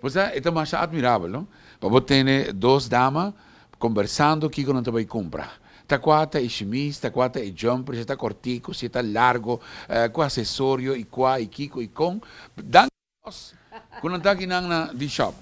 Pues esto es más admirable, ¿no? Vos tenés dos damas conversando que não vai comprar. Está quatro e chemise, está quatro e jumper, está cortico, se está largo, com acessório, e qua, e kiko, e com. Dan nós, quando está aqui na de shop.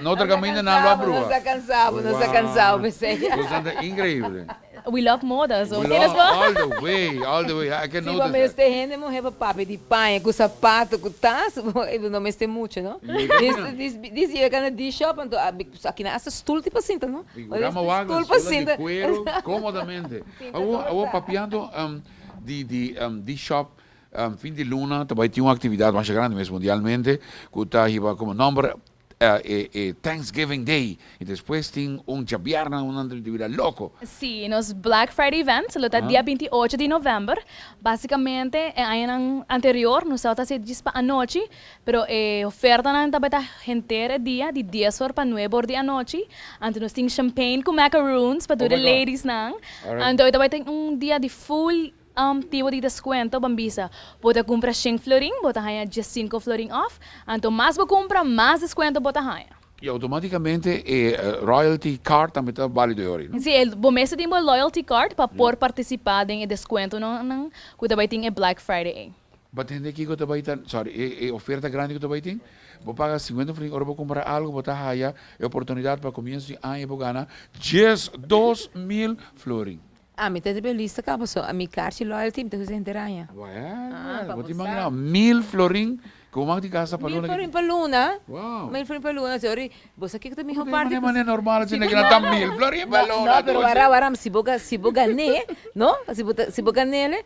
Não outra caminho na lua brua. Não está cansado, não está cansado, Portanto, é incrível. We love moda, so We okay, love let's go. all the way, all the way. I can Se notice você that. tem gente, morrer para papo de panha, com sapato, com taça, não me tem muito, não? Diz eu que na shop, então aqui na essa stool tipo assim, não? Figuramos água, de cuero, comodamente. Eu vou papeando de shop, fim de luna, também tinha uma atividade mais grande mesmo mundialmente, que está como nome Thanksgiving Day, e depois tem jabiarna, atividade louco. Sim, nos Black Friday event, lo tá dia 28 de novembro. Basicamente, ano anterior, nós estamos a dispa a noite, pero oferta na também tá inteira dia, de 10 horas para 9 horas da noite. Então, nós temos champagne com macaroons para todas as ladies, não? Então, também tem dia de full tipo de descuento, bambisa. Bota compra 5 florin, bota ganha just 5 florin off. Então, mais você compra, mais descuento bota ganha. E automaticamente royalty card também está válido hoje, não? Sim, o mês tem um loyalty card para por participar em descuento não que também tem Black Friday. Batendo aqui que também tem, sorry, oferta grande que também tem. Vou pagar 50 florin, agora vou comprar algo, botar ganha, é oportunidade para começo de ano, vou ganhar 2.000 florin. Me tem de lista, acaba só. A minha carta loyalty, me tem que interanha. Vou te imaginar, 1.000 florin, como é de casa para luna? 1.000 florin para luna. Wow. 1.000 florin para luna. Sorry, você aqui que também é parte. Não é normal, você não quer dar 1.000 florin para luna. Não, pero agora, se você ganhar, não? Se você ganhar,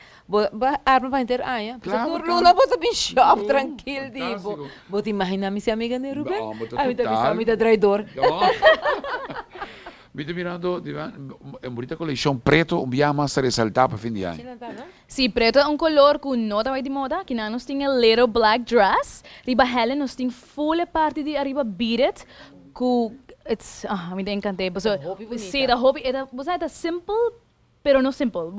arma para interanha. Claro, Por claro. luna, você bem shop, Oh, tranquilo, fantástico. tipo. Vou te imaginar, minha amiga, né, Ruben? Não, mas A minha total. tá traidor. Me estou mirando, uma bonita coleção preto, um dia mais ressaltar para fim de ano. Sim, preto é color que não está de moda, que nós tem a little black dress, riba Helen nós tem full parte de arriba beaded, que me encantei. Sim, a hobby é simple, pero não simple.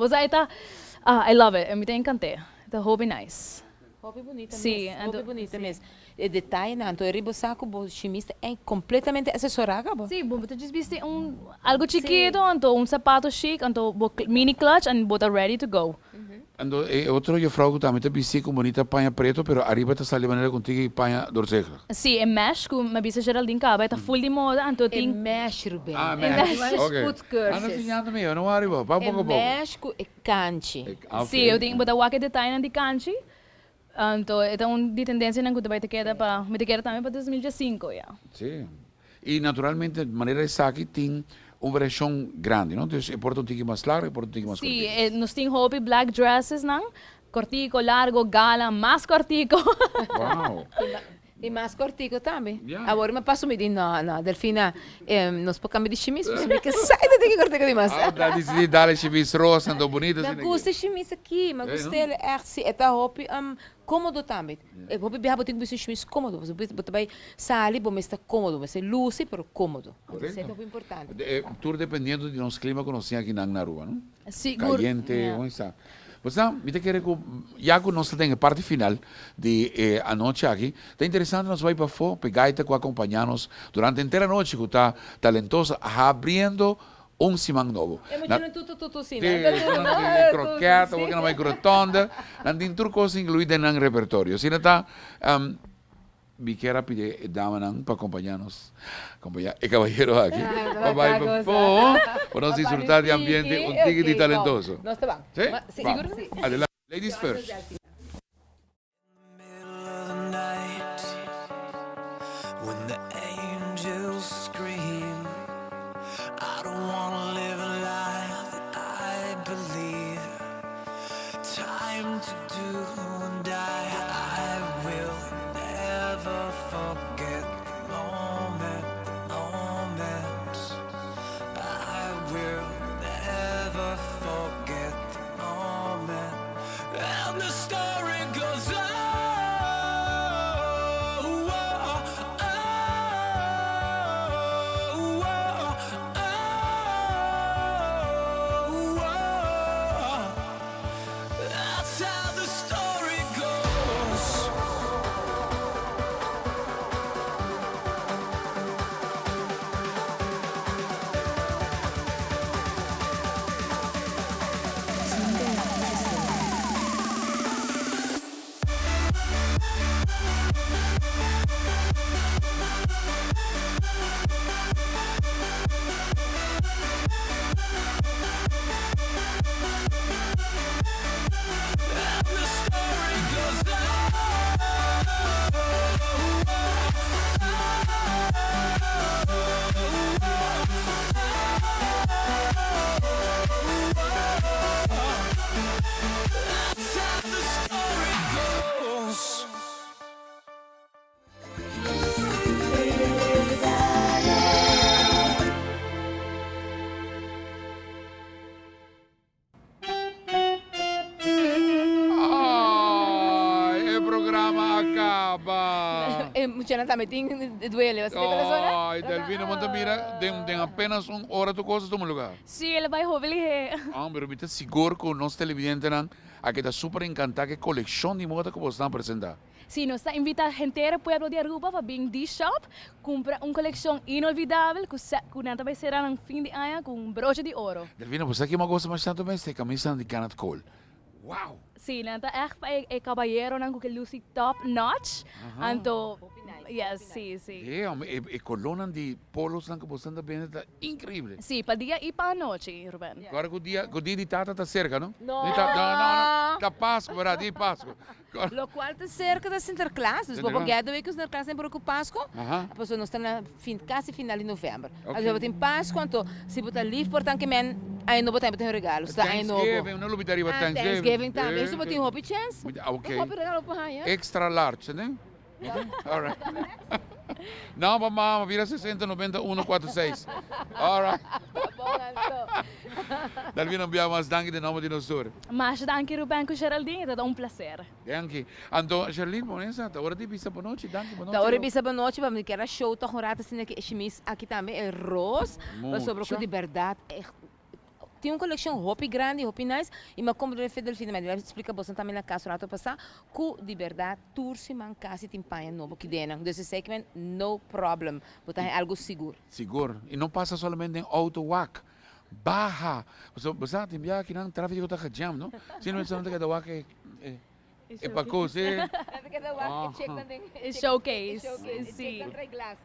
I love it, me encantei. The hobby nice. Hobby bonita Sim, mesmo. Hobby bonita mesmo. E detalhe, não, então o saco o chimista é completamente assessorado, acabou? Sim, você diz viste algo chiquito, então sapato chic, então mini clutch and bota ready to go. Ando, outro eu falo que também tem vestido com bonita panha preto, pero arriba está salindo maneira contigo e panha dorseca. Sim, é mesh, que me bisa Geraldine Caba, está full de moda, então É tem... mesh, Ruben. mesh. Ok. Put curses. Ando ensinando me, eu não arriba, vai pouco a pouco. México é cante. Sim, eu tenho que botar o detalhe de canchi. Então, é de tendência que vai te queda para... Me te queda também para 2015, já. Sim. E naturalmente, de maneira de saque, tem uma versão grande, não? Então, é porta um tique mais largo e porta um tique mais Sim, curto. nós temos hobby black dresses, não? Cortico, largo, gala, mais cortico. Uau! E mais cortico também. Yeah. Agora me passo me diz, não, Delfina, nós podemos de chimis, você vê que sai da tique cortico demais. Da decidi dar esse chemise rosa, ando bonito. Não gosto de chimis aqui, mas gostei, é assim, é tá hobby cômodo também. É hobby biar botar um chimis cômodo, você vai sair, bom, mas está cômodo, vai ser luz, mas cômodo. Isso é muito importante. Tudo dependendo de nosso clima que nós temos aqui na rua, não? Seguro. Caliente, onde está? Pues não, me quero que já que nós temos a parte final de a noite aqui, está interessante nós vai para fora, pegar e acompanhar-nos durante a inteira noite que está talentosa, abrindo simão novo. Imagina tudo assim, né? Croqueta, porque não vai crotonda, não tem tudo coisa incluída no repertório. Assim está, me quero pedir dama para acompanhar-nos, e cavalheiro aqui, vai para fora, para nós desfrutar de ambiente tigre e talentoso. Nós tá bom. Sim? Seguro sim. Adelante. Ladies first. When the angels scream, I don't wanna live a life that I believe. Time to do and die. I will never forget the moment. I will never forget the moment. And the stars Cristiana também tem duele. Você tem coleção, Ay, Delvina, monta mira, de apenas uma hora tu coisa tu lugar. Sim, ele vai roubar. Ah, pero mita seguro que nós televidentes nan, aqui tá super encantado que coleção de moda que você está apresentando. Sim, nós invitamos a gente do pueblo de Aruba para vir de shop, comprar uma coleção inolvidável que nada vai ser no fim de ano com um broche de ouro. Delvina, você aqui uma coisa bastante bem, esta camisa de Canat Cole. Uau! Sim, nada é caballero com que lucy top notch. Anto, yes, sim, sim. É, coluna de polos que você está vendo, está incrível. Sim, para dia e para noite, Ruben. Agora que o dia de Tata está cerca, não? Não. Não. Da Páscoa, verdade? De Páscoa. Lo qual está cerca da Sinterklaas. Dus Entendeu? we hebben que o Sinterklaas tem por Páscoa. Aham. Depois nós estamos quase final de novembro. Ok. Então, tem Páscoa, então, se você livre, portanto, que men, aí não botar um regalo. Está aí novo. Thanksgiving, não lhe arriba Thanksgiving. Thanksgiving também. Isso você tem hobby chance. Ok. Hobby regalo para aí. Extra large, né? Ok, alright. Não, mamãe, vira 60, 90, 146. Alright. Bom, então. Dalvin, abbiamo mas danke de nome de nosotros. Mas danke, Ruben, com Geraldine, é um prazer. Danke. Ando, Charlene, bonesa, ta hora de pizza por noite, danke por noite. Da hora bisa noite, vamos que era show, tá rata assim que chimis aqui também é rose, mas sobre o de verdade é tem uma coleção roupa grande, roupa nice, e uma como do Fedel Fina, mas explica você também na casa rato passar, que de verdade tursi man casa tem panha novo que dena, desse segment no problem, botar algo seguro. Seguro. E não passa somente em auto-wack. Barra. Você tem aqui não tráfego tá jam, não? Se não é que da wack é para coisa. Showcase, sim.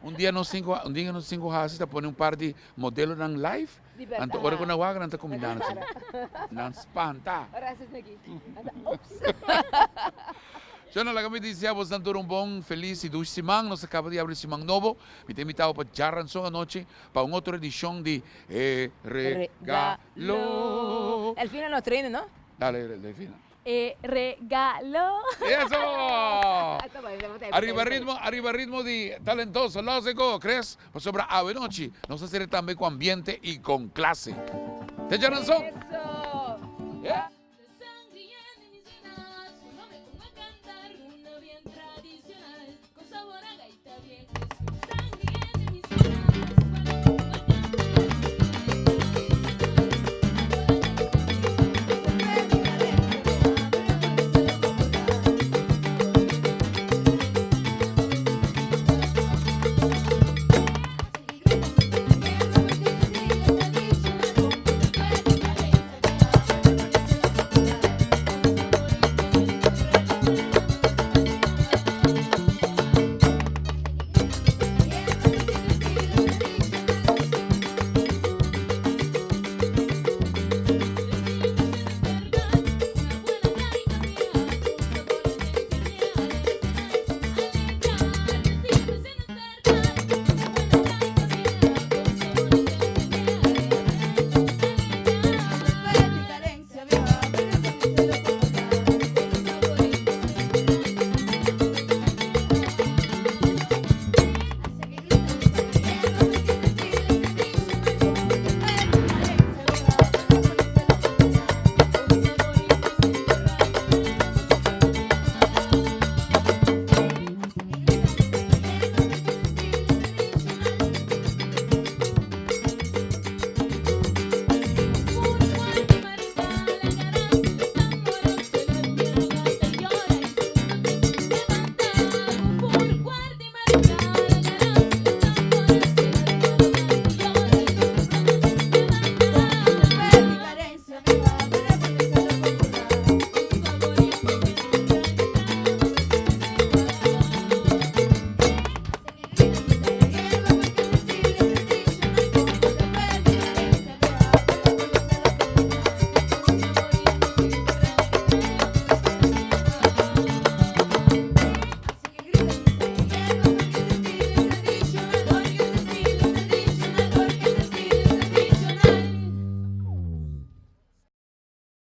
Um dia nos cinco raças está pondo par de modelos na live. De verdade. Anto ora quando waga não está combinando assim. Não espanta. Yo não kami deseamos tanto um bom, feliz e dulce simang. Nós acaba de abrir simang novo. Me tem invitado para jarran só a noite para uma outra edição de Regalo. El final no treino, não? Dale, Delfina. Regalo. Eso! Tá bom, Arriba ritmo de talentoso, lógico, ¿crees? Pues sobre Ave Noche, nos hacer también con ambiente y con clase. ¿Te llaman son? Eso. Yeah.